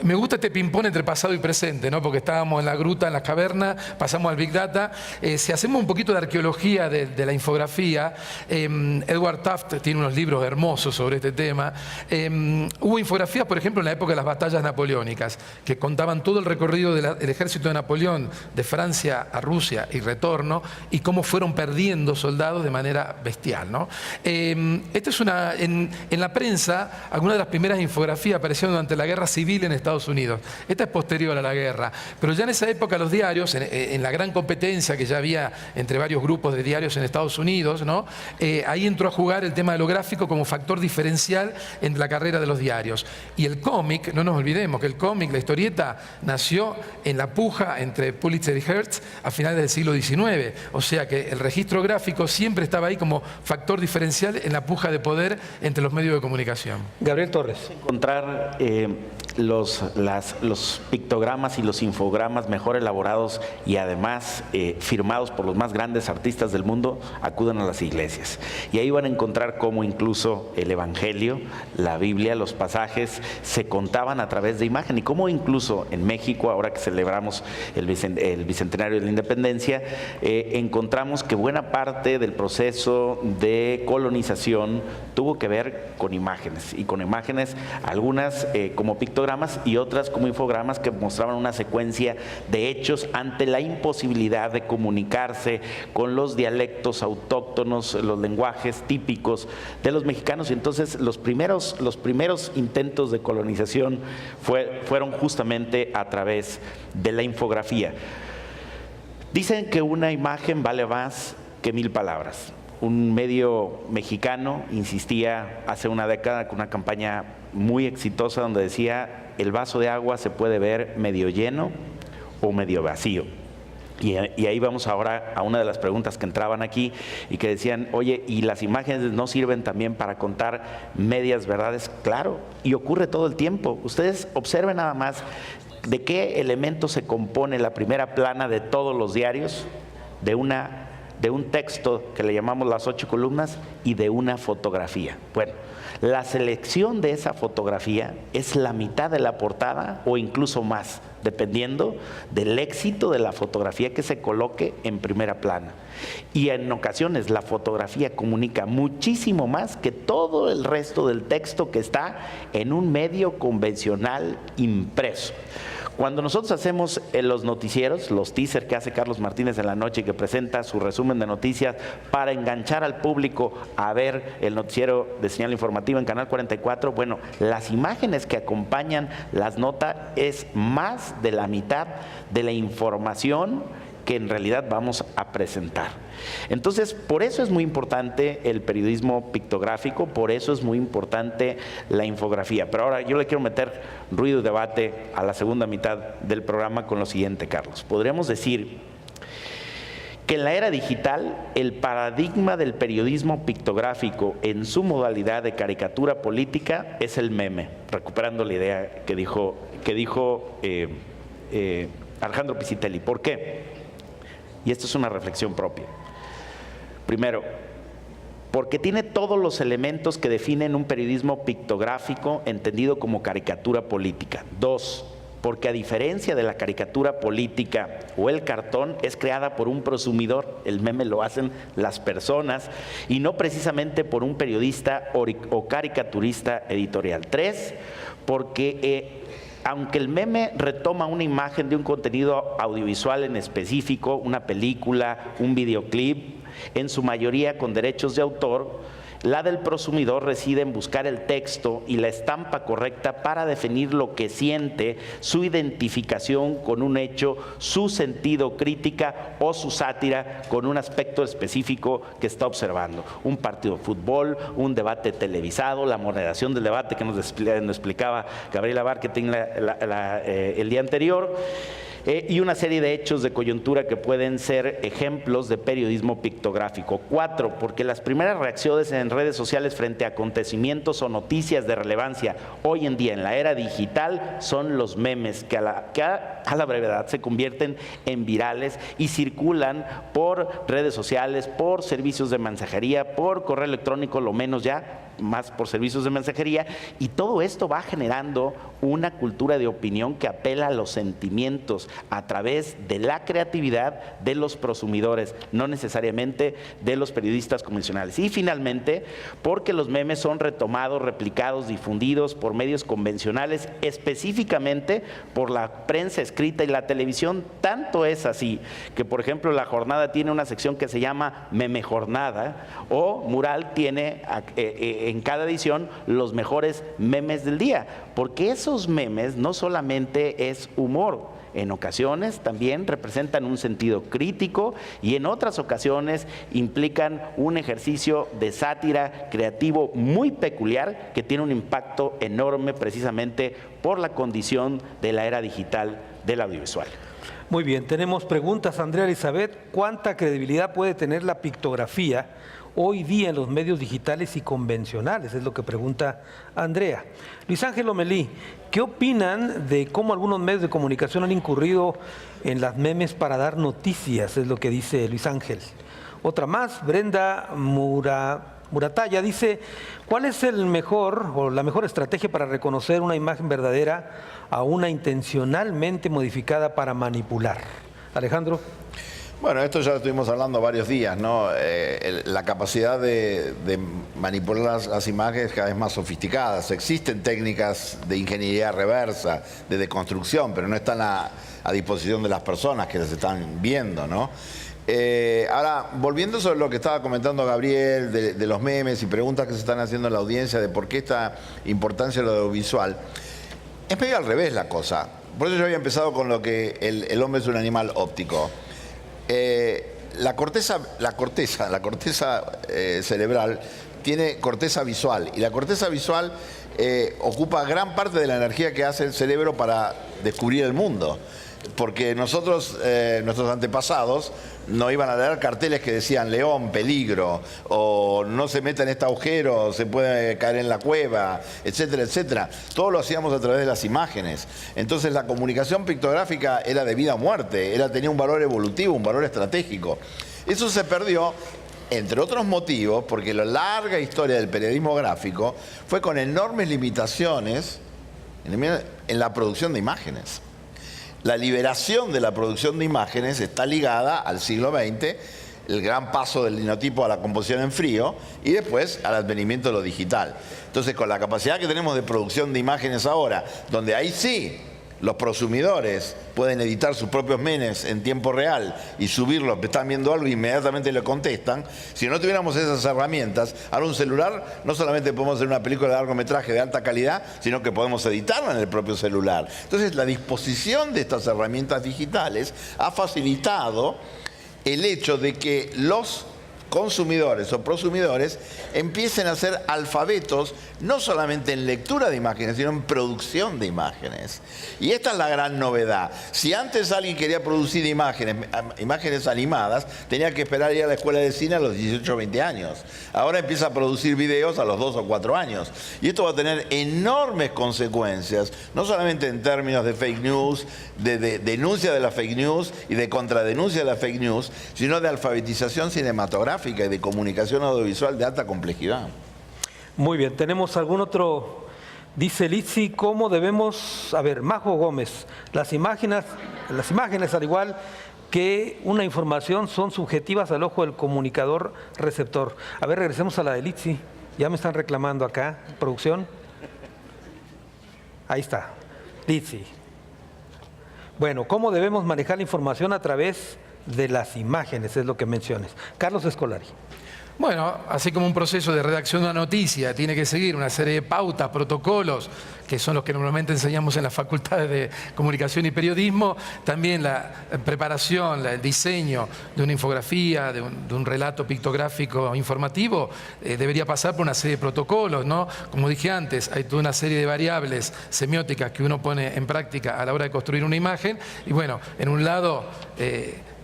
me gusta este ping-pong entre pasado y presente, ¿no? Porque estábamos en la gruta, en las cavernas, pasamos al Big Data. Si hacemos un poquito de arqueología de la infografía, Edward Taft tiene unos libros hermosos sobre este tema. Hubo infografías, por ejemplo, en la época de las batallas napoleónicas, que contaban todo el recorrido del ejército de Napoleón, de Francia a Rusia y retorno, y cómo fueron perdiendo soldados de manera bestial, ¿no? Esto es en la prensa, algunas de las primeras infografías aparecieron durante la Guerra Civil política en Estados Unidos. Esta es posterior a la guerra, pero ya en esa época los diarios, en la gran competencia que ya había entre varios grupos de diarios en Estados Unidos, ¿no? Ahí entró a jugar el tema de lo gráfico como factor diferencial en la carrera de los diarios. Y el cómic, no nos olvidemos que el cómic, la historieta, nació en la puja entre Pulitzer y Hearst a finales del siglo XIX. O sea que el registro gráfico siempre estaba ahí como factor diferencial en la puja de poder entre los medios de comunicación. Gabriel Torres. Encontrar los pictogramas y los infogramas mejor elaborados y además firmados por los más grandes artistas del mundo, acuden a las iglesias. Y ahí van a encontrar cómo incluso el Evangelio, la Biblia, los pasajes se contaban a través de imagen y cómo incluso en México, ahora que celebramos el bicentenario de la independencia, encontramos que buena parte del proceso de colonización tuvo que ver con imágenes, y con imágenes algunas como pictogramas y otras como infogramas que mostraban una secuencia de hechos ante la imposibilidad de comunicarse con los dialectos autóctonos, los lenguajes típicos de los mexicanos. Y entonces los primeros intentos de colonización fueron justamente a través de la infografía. Dicen que una imagen vale más que 1000 palabras. Un medio mexicano insistía hace una década con una campaña muy exitosa donde decía: el vaso de agua se puede ver medio lleno o medio vacío. Y ahí vamos ahora a una de las preguntas que entraban aquí y que decían: oye, ¿y las imágenes no sirven también para contar medias verdades? Claro, y ocurre todo el tiempo. Ustedes observen nada más de qué elementos se compone la primera plana de todos los diarios: de un texto que le llamamos las 8 columnas y de una fotografía. Bueno, la selección de esa fotografía es la mitad de la portada o incluso más, dependiendo del éxito de la fotografía que se coloque en primera plana. Y en ocasiones la fotografía comunica muchísimo más que todo el resto del texto que está en un medio convencional impreso. Cuando nosotros hacemos los noticieros, los teasers que hace Carlos Martínez en la noche y que presenta su resumen de noticias para enganchar al público a ver el noticiero de señal informativa en Canal 44, bueno, las imágenes que acompañan las notas es más de la mitad de la información que en realidad vamos a presentar. Entonces, por eso es muy importante el periodismo pictográfico, por eso es muy importante la infografía. Pero ahora yo le quiero meter ruido y debate a la segunda mitad del programa con lo siguiente, Carlos. Podríamos decir que en la era digital el paradigma del periodismo pictográfico en su modalidad de caricatura política es el meme, recuperando la idea que dijo Alejandro Piscitelli. ¿Por qué? Y esto es una reflexión propia. Primero, porque tiene todos los elementos que definen un periodismo pictográfico entendido como caricatura política. 2, porque a diferencia de la caricatura política o el cartón, es creada por un prosumidor. El meme lo hacen las personas y no precisamente por un periodista o caricaturista editorial. 3, porque aunque el meme retoma una imagen de un contenido audiovisual en específico, una película, un videoclip, en su mayoría con derechos de autor, la del prosumidor reside en buscar el texto y la estampa correcta para definir lo que siente, su identificación con un hecho, su sentido crítica o su sátira con un aspecto específico que está observando. Un partido de fútbol, un debate televisado, la moderación del debate que nos explicaba Gabriela Barquetín el día anterior. Y una serie de hechos de coyuntura que pueden ser ejemplos de periodismo pictográfico. 4, porque las primeras reacciones en redes sociales frente a acontecimientos o noticias de relevancia hoy en día en la era digital son los memes que a la brevedad se convierten en virales y circulan por redes sociales, por servicios de mensajería, por correo electrónico, lo menos ya, más por servicios de mensajería, y todo esto va generando una cultura de opinión que apela a los sentimientos a través de la creatividad de los prosumidores, no necesariamente de los periodistas convencionales. Y finalmente, porque los memes son retomados, replicados, difundidos por medios convencionales, específicamente por la prensa escrita y la televisión. Tanto es así que, por ejemplo, La Jornada tiene una sección que se llama Meme Jornada, o Mural tiene en cada edición los mejores memes del día, porque esos memes no solamente es humor, en ocasiones también representan un sentido crítico y en otras ocasiones implican un ejercicio de sátira creativo muy peculiar que tiene un impacto enorme precisamente por la condición de la era digital del audiovisual. Muy bien, tenemos preguntas. Andrea Elizabeth, ¿cuánta credibilidad puede tener la pictografía hoy día en los medios digitales y convencionales? Es lo que pregunta Andrea. Luis Ángel Lomelí, ¿qué opinan de cómo algunos medios de comunicación han incurrido en las memes para dar noticias? Es lo que dice Luis Ángel. Otra más, Brenda Muratalla dice, ¿cuál es el mejor o la mejor estrategia para reconocer una imagen verdadera a una intencionalmente modificada para manipular? Alejandro. Bueno, esto ya lo estuvimos hablando varios días, ¿no? La capacidad de manipular las imágenes cada vez más sofisticadas. Existen técnicas de ingeniería reversa, de deconstrucción, pero no están a disposición de las personas que las están viendo, ¿no? Ahora, volviendo sobre lo que estaba comentando Gabriel, de los memes y preguntas que se están haciendo en la audiencia de por qué esta importancia de lo audiovisual, es medio al revés la cosa. Por eso yo había empezado con lo que el hombre es un animal óptico. La corteza cerebral tiene corteza visual y la corteza visual ocupa gran parte de la energía que hace el cerebro para descubrir el mundo. Porque nosotros, nuestros antepasados, no iban a leer carteles que decían león, peligro, o no se meta en este agujero, se puede caer en la cueva, etcétera, etcétera. Todo lo hacíamos a través de las imágenes. Entonces la comunicación pictográfica era de vida o muerte, tenía un valor evolutivo, un valor estratégico. Eso se perdió, entre otros motivos, porque la larga historia del periodismo gráfico fue con enormes limitaciones en la producción de imágenes. La liberación de la producción de imágenes está ligada al siglo XX, el gran paso del linotipo a la composición en frío y después al advenimiento de lo digital. Entonces, con la capacidad que tenemos de producción de imágenes ahora, donde ahí sí los prosumidores pueden editar sus propios memes en tiempo real y subirlos, están viendo algo e inmediatamente le contestan. Si no tuviéramos esas herramientas, ahora un celular no solamente podemos hacer una película de largometraje de alta calidad, sino que podemos editarla en el propio celular. Entonces la disposición de estas herramientas digitales ha facilitado el hecho de que los consumidores o prosumidores empiecen a ser alfabetos no solamente en lectura de imágenes, sino en producción de imágenes. Y esta es la gran novedad. Si antes alguien quería producir imágenes animadas, tenía que esperar ir a la escuela de cine a los 18 o 20 años. Ahora empieza a producir videos a los 2 o 4 años. Y esto va a tener enormes consecuencias, no solamente en términos de fake news, de denuncia de la fake news y de contradenuncia de la fake news, sino de alfabetización cinematográfica y de comunicación audiovisual de alta complejidad. Muy bien, ¿tenemos algún otro? Dice Litsi, ¿cómo debemos? A ver, Majo Gómez, las imágenes al igual que una información son subjetivas al ojo del comunicador receptor. A ver, regresemos a la de Litsi. Ya me están reclamando acá, producción. Ahí está, Litsi. Bueno, ¿cómo debemos manejar la información a través de las imágenes? Es lo que menciones. Carlos Escolari. Bueno, así como un proceso de redacción de una noticia tiene que seguir una serie de pautas, protocolos, que son los que normalmente enseñamos en las facultades de comunicación y periodismo, también la preparación, el diseño de una infografía, de un relato pictográfico informativo, debería pasar por una serie de protocolos, ¿no? Como dije antes, hay toda una serie de variables semióticas que uno pone en práctica a la hora de construir una imagen, y bueno, en un lado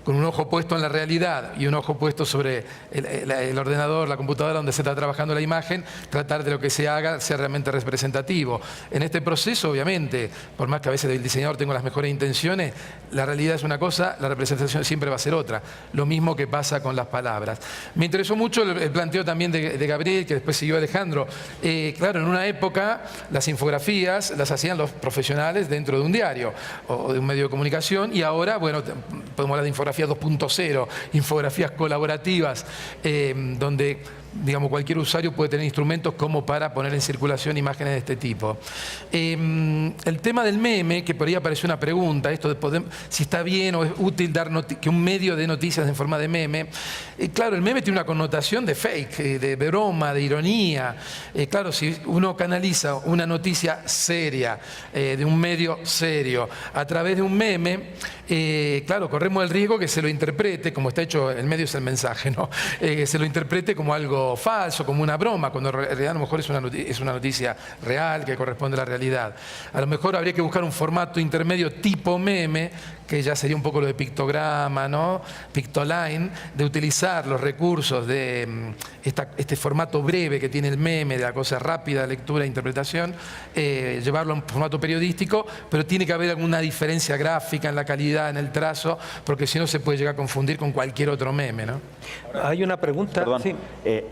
con un ojo puesto en la realidad y un ojo puesto sobre el ordenador, la computadora donde se está trabajando la imagen, tratar de lo que se haga sea realmente representativo. En este proceso, obviamente, por más que a veces el diseñador tenga las mejores intenciones, la realidad es una cosa, la representación siempre va a ser otra. Lo mismo que pasa con las palabras. Me interesó mucho el planteo también de Gabriel, que después siguió Alejandro. Claro, en una época las infografías las hacían los profesionales dentro de un diario o de un medio de comunicación, y ahora, bueno, podemos hablar de infografía 2.0, infografías colaborativas, donde digamos, cualquier usuario puede tener instrumentos como para poner en circulación imágenes de este tipo. El tema del meme, que por ahí apareció una pregunta, esto de poder, si está bien o es útil dar que un medio de noticias en forma de meme. Claro, el meme tiene una connotación de fake, de broma, de ironía. Claro, si uno canaliza una noticia seria de un medio serio a través de un meme, claro, corremos el riesgo que se lo interprete, como está hecho, el medio es el mensaje, ¿no? Se lo interprete como algo falso, como una broma, cuando en realidad a lo mejor es una noticia real que corresponde a la realidad. A lo mejor habría que buscar un formato intermedio tipo meme, que ya sería un poco lo de pictograma, ¿no? Pictoline, de utilizar los recursos de este formato breve que tiene el meme, de la cosa rápida, lectura e interpretación, llevarlo a un formato periodístico, pero tiene que haber alguna diferencia gráfica en la calidad, en el trazo, porque si no se puede llegar a confundir con cualquier otro meme, ¿no? Hay una pregunta. Perdón, sí.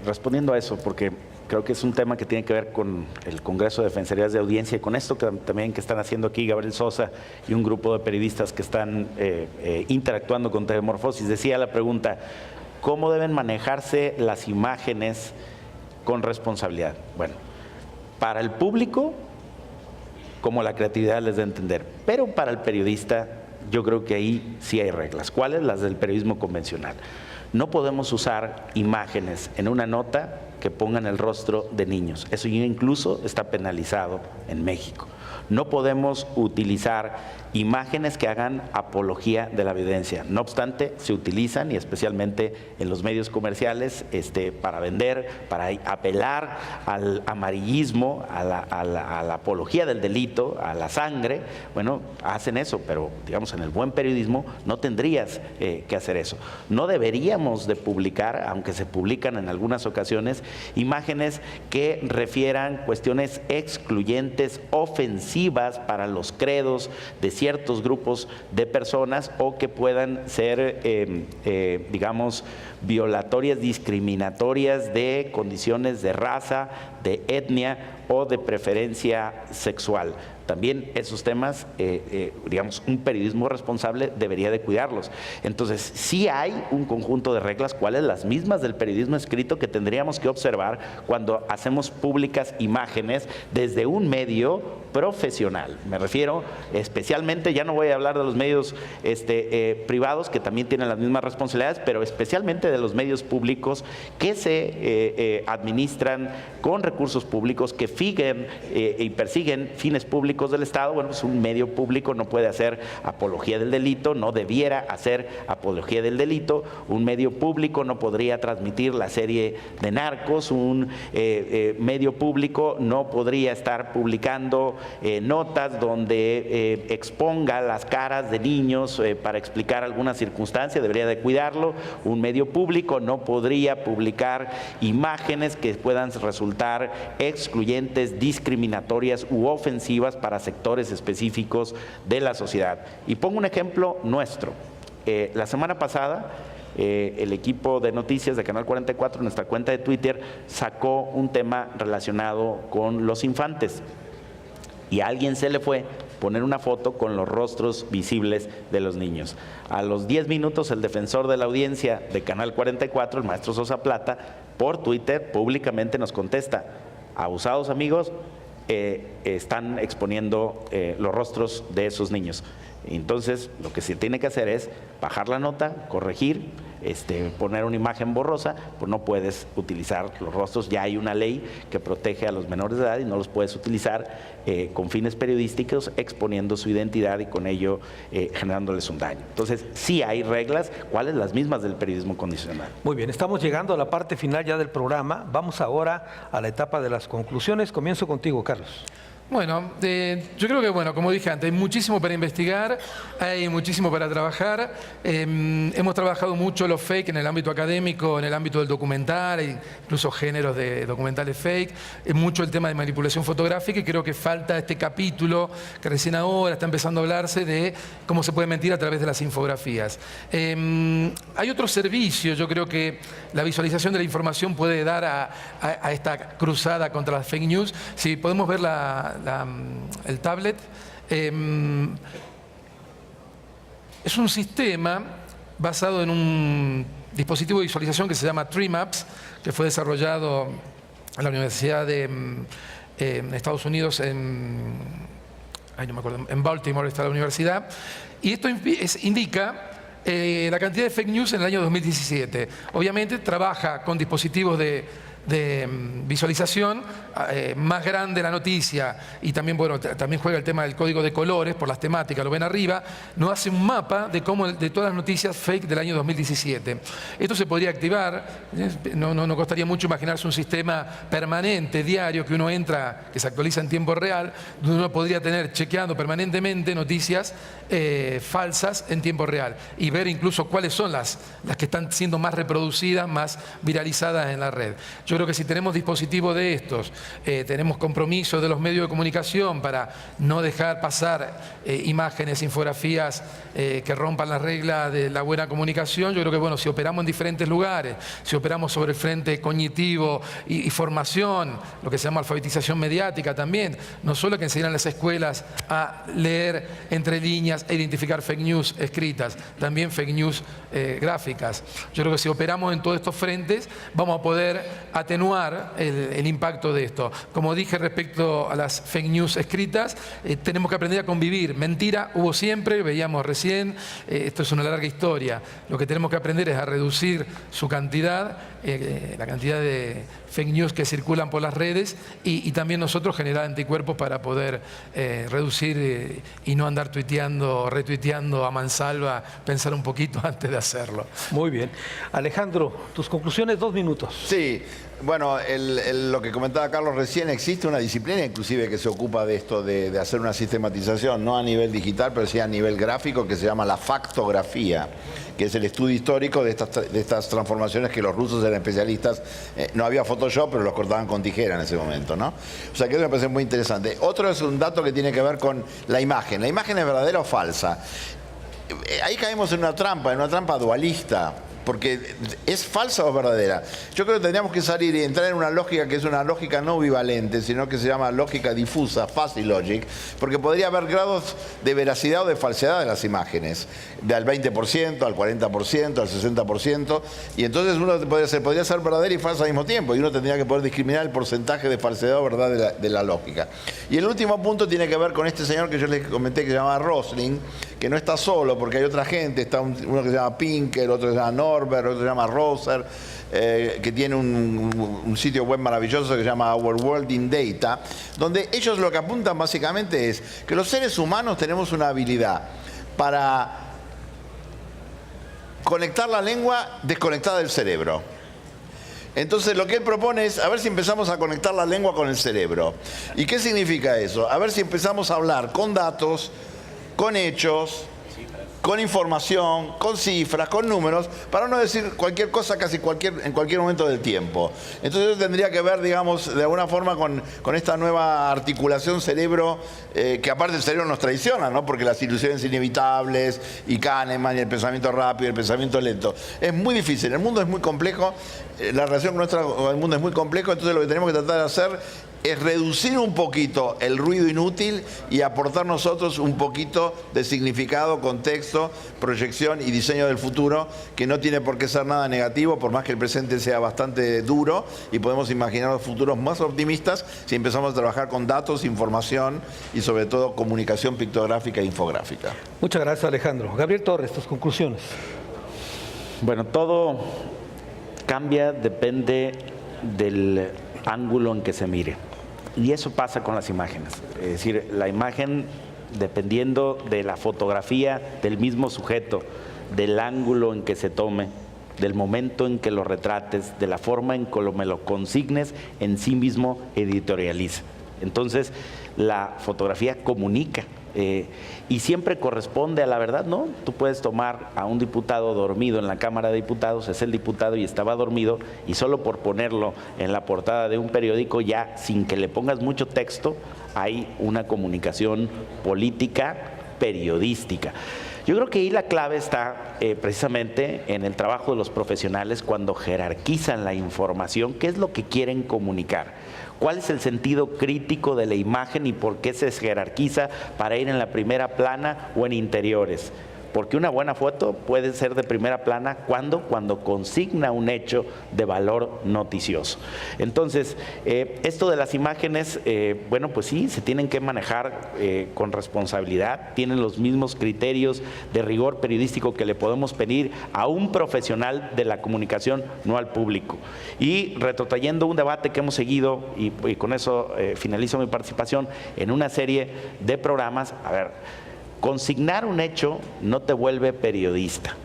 Respondiendo a eso, porque creo que es un tema que tiene que ver con el Congreso de Defensorías de Audiencia y con esto que también que están haciendo aquí Gabriel Sosa y un grupo de periodistas que están interactuando con TV Morfosis. Decía la pregunta, ¿cómo deben manejarse las imágenes con responsabilidad? Bueno, para el público, como la creatividad les da a entender, pero para el periodista yo creo que ahí sí hay reglas. ¿Cuáles? Las del periodismo convencional. No podemos usar imágenes en una nota que pongan el rostro de niños. Eso ya incluso está penalizado en México. No podemos utilizar imágenes que hagan apología de la violencia. No obstante, se utilizan, y especialmente en los medios comerciales, para vender, para apelar al amarillismo, a la apología del delito, a la sangre. Bueno, hacen eso, pero digamos en el buen periodismo no tendrías que hacer eso. No deberíamos de publicar, aunque se publican en algunas ocasiones, imágenes que refieran cuestiones excluyentes, ofensivas para los credos de ciertos grupos de personas o que puedan ser, digamos, violatorias, discriminatorias de condiciones de raza, de etnia o de preferencia sexual. También esos temas, digamos, un periodismo responsable debería de cuidarlos. Entonces, sí hay un conjunto de reglas, cuáles las mismas del periodismo escrito, que tendríamos que observar cuando hacemos públicas imágenes desde un medio profesional. Me refiero especialmente, ya no voy a hablar de los medios privados, que también tienen las mismas responsabilidades, pero especialmente de los medios públicos que se administran con recursos públicos, que fingen y persiguen fines públicos del Estado. Bueno, pues un medio público no puede hacer apología del delito, no debiera hacer apología del delito. Un medio público no podría transmitir la serie de Narcos. Un medio público no podría estar publicando notas donde exponga las caras de niños para explicar alguna circunstancia, debería de cuidarlo. Un medio público no podría publicar imágenes que puedan resultar excluyentes, discriminatorias u ofensivas para sectores específicos de la sociedad. Y pongo un ejemplo nuestro. La semana pasada, el equipo de noticias de Canal 44, nuestra cuenta de Twitter, sacó un tema relacionado con los infantes. Y a alguien se le fue poner una foto con los rostros visibles de los niños. A los 10 minutos, el defensor de la audiencia de Canal 44, el maestro Sosa Plata, por Twitter públicamente nos contesta: abusados amigos, están exponiendo los rostros de esos niños. Entonces, lo que se tiene que hacer es bajar la nota, corregir, poner una imagen borrosa, pues no puedes utilizar los rostros. Ya hay una ley que protege a los menores de edad y no los puedes utilizar con fines periodísticos, exponiendo su identidad y con ello generándoles un daño. Entonces, sí hay reglas, ¿cuáles? Las mismas del periodismo condicional. Muy bien, estamos llegando a la parte final ya del programa. Vamos ahora a la etapa de las conclusiones. Comienzo contigo, Carlos. Bueno, yo creo que, bueno, como dije antes, hay muchísimo para investigar, hay muchísimo para trabajar. Hemos trabajado mucho los fake en el ámbito académico, en el ámbito del documental, hay incluso géneros de documentales fake. Es mucho el tema de manipulación fotográfica y creo que falta este capítulo que recién ahora está empezando a hablarse de cómo se puede mentir a través de las infografías. Hay otros servicios, yo creo que la visualización de la información puede dar a esta cruzada contra las fake news. Si podemos ver el tablet, es un sistema basado en un dispositivo de visualización que se llama TreeMaps, que fue desarrollado en la Universidad de Estados Unidos, en Baltimore está la universidad, y esto indica la cantidad de fake news en el año 2017. Obviamente trabaja con dispositivos de visualización, más grande la noticia, y también, bueno, también juega el tema del código de colores por las temáticas, lo ven arriba, nos hace un mapa de todas las noticias fake del año 2017. Esto se podría activar, no costaría mucho imaginarse un sistema permanente, diario, que uno entra, que se actualiza en tiempo real, donde uno podría tener chequeando permanentemente noticias falsas en tiempo real y ver incluso cuáles son las que están siendo más reproducidas, más viralizadas en la red. Yo creo que si tenemos dispositivos de estos, tenemos compromiso de los medios de comunicación para no dejar pasar imágenes, infografías que rompan la regla de la buena comunicación. Yo creo que, bueno, si operamos en diferentes lugares, si operamos sobre el frente cognitivo y formación, lo que se llama alfabetización mediática también, no solo que enseñan en las escuelas a leer entre líneas e identificar fake news escritas, también fake news gráficas. Yo creo que si operamos en todos estos frentes, vamos a poder atenuar el impacto de esto. Como dije respecto a las fake news escritas, tenemos que aprender a convivir. Mentira hubo siempre, veíamos recién, esto es una larga historia. Lo que tenemos que aprender es a reducir su cantidad, la cantidad de fake news que circulan por las redes, y también nosotros generar anticuerpos para poder reducir y no andar tuiteando, retuiteando a mansalva, pensar un poquito antes de hacerlo. Muy bien. Alejandro, tus conclusiones, 2 minutos. Sí, bueno, lo que comentaba Carlos recién, existe una disciplina inclusive que se ocupa de esto, de hacer una sistematización, no a nivel digital, pero sí a nivel gráfico, que se llama la factografía, que es el estudio histórico de estas transformaciones que los rusos eran especialistas. No había Photoshop, pero los cortaban con tijera en ese momento, ¿no? O sea que eso me parece muy interesante. Otro es un dato que tiene que ver con la imagen. ¿La imagen es verdadera o falsa? Ahí caemos en una trampa dualista. Porque ¿es falsa o verdadera? Yo creo que tendríamos que salir y entrar en una lógica que es una lógica no bivalente, sino que se llama lógica difusa, fuzzy logic, porque podría haber grados de veracidad o de falsedad de las imágenes, del 20%, al 40%, al 60%, y entonces uno podría ser verdadera y falsa al mismo tiempo, y uno tendría que poder discriminar el porcentaje de falsedad o verdad de la lógica. Y el último punto tiene que ver con este señor que yo les comenté que se llama Rosling, que no está solo, porque hay otra gente, está uno que se llama Pinker, otro que se llama Norbert, otro que se llama Roser, que tiene un sitio web maravilloso que se llama Our World in Data, donde ellos lo que apuntan básicamente es que los seres humanos tenemos una habilidad para conectar la lengua desconectada del cerebro. Entonces lo que él propone es a ver si empezamos a conectar la lengua con el cerebro. ¿Y qué significa eso? A ver si empezamos a hablar con datos, con hechos, con información, con cifras, con números, para no decir cualquier cosa en cualquier momento del tiempo. Entonces eso tendría que ver, digamos, de alguna forma con esta nueva articulación cerebro, que aparte el cerebro nos traiciona, ¿no? Porque las ilusiones inevitables, y Kahneman, y el pensamiento rápido, el pensamiento lento. Es muy difícil, el mundo es muy complejo, la relación con el mundo es muy complejo, entonces lo que tenemos que tratar de hacer es reducir un poquito el ruido inútil y aportar nosotros un poquito de significado, contexto, proyección y diseño del futuro, que no tiene por qué ser nada negativo, por más que el presente sea bastante duro, y podemos imaginar los futuros más optimistas si empezamos a trabajar con datos, información y sobre todo comunicación pictográfica e infográfica. Muchas gracias, Alejandro. Gabriel Torres, tus conclusiones. Bueno, todo cambia, depende del ángulo en que se mire. Y eso pasa con las imágenes. Es decir, la imagen, dependiendo de la fotografía del mismo sujeto, del ángulo en que se tome, del momento en que lo retrates, de la forma en que me lo consignes, en sí mismo editorializa. Entonces, la fotografía comunica. Y siempre corresponde a la verdad, ¿no? Tú puedes tomar a un diputado dormido en la Cámara de Diputados, es el diputado y estaba dormido, y solo por ponerlo en la portada de un periódico, ya sin que le pongas mucho texto, hay una comunicación política, periodística. Yo creo que ahí la clave está precisamente en el trabajo de los profesionales cuando jerarquizan la información, qué es lo que quieren comunicar. ¿Cuál es el sentido crítico de la imagen y por qué se jerarquiza para ir en la primera plana o en interiores? Porque una buena foto puede ser de primera plana cuando consigna un hecho de valor noticioso. Entonces, esto de las imágenes, bueno, pues sí, se tienen que manejar con responsabilidad, tienen los mismos criterios de rigor periodístico que le podemos pedir a un profesional de la comunicación, no al público. Y retrotrayendo un debate que hemos seguido, y con eso finalizo mi participación, en una serie de programas, a ver, consignar un hecho no te vuelve periodista.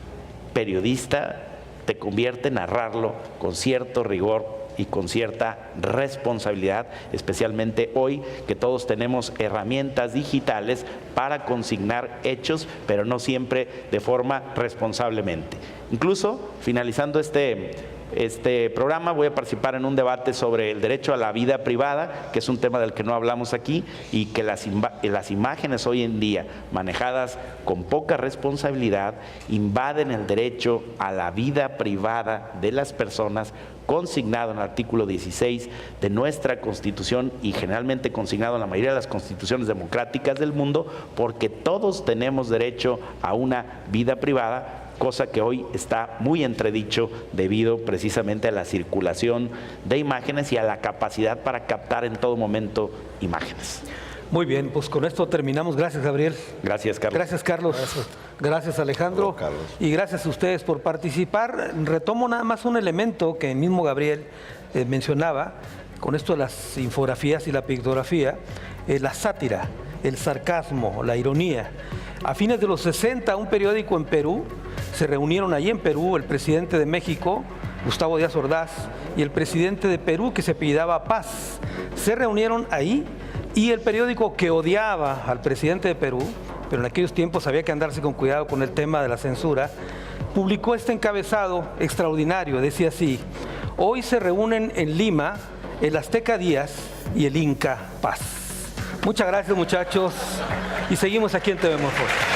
Periodista te convierte en narrarlo con cierto rigor y con cierta responsabilidad, especialmente hoy que todos tenemos herramientas digitales para consignar hechos, pero no siempre de forma responsablemente. Incluso, finalizando este programa, voy a participar en un debate sobre el derecho a la vida privada, que es un tema del que no hablamos aquí, y que las imágenes hoy en día, manejadas con poca responsabilidad, invaden el derecho a la vida privada de las personas, consignado en el artículo 16 de nuestra Constitución y generalmente consignado en la mayoría de las constituciones democráticas del mundo, porque todos tenemos derecho a una vida privada, cosa que hoy está muy entredicho debido precisamente a la circulación de imágenes y a la capacidad para captar en todo momento imágenes. Muy bien, pues con esto terminamos. Gracias, Gabriel. Gracias, Carlos. Gracias, Carlos. Gracias, Alejandro. Hola, Carlos. Y gracias a ustedes por participar. Retomo nada más un elemento que el mismo Gabriel mencionaba, con esto de las infografías y la pictografía, la sátira, el sarcasmo, la ironía. A fines de los 60, un periódico en Perú, se reunieron allí en Perú el presidente de México, Gustavo Díaz Ordaz, y el presidente de Perú, que se apellidaba Paz. Se reunieron ahí y el periódico que odiaba al presidente de Perú, pero en aquellos tiempos había que andarse con cuidado con el tema de la censura, publicó este encabezado extraordinario, decía así: hoy se reúnen en Lima el Azteca Díaz y el Inca Paz. Muchas gracias, muchachos, y seguimos aquí en TV Morfosis.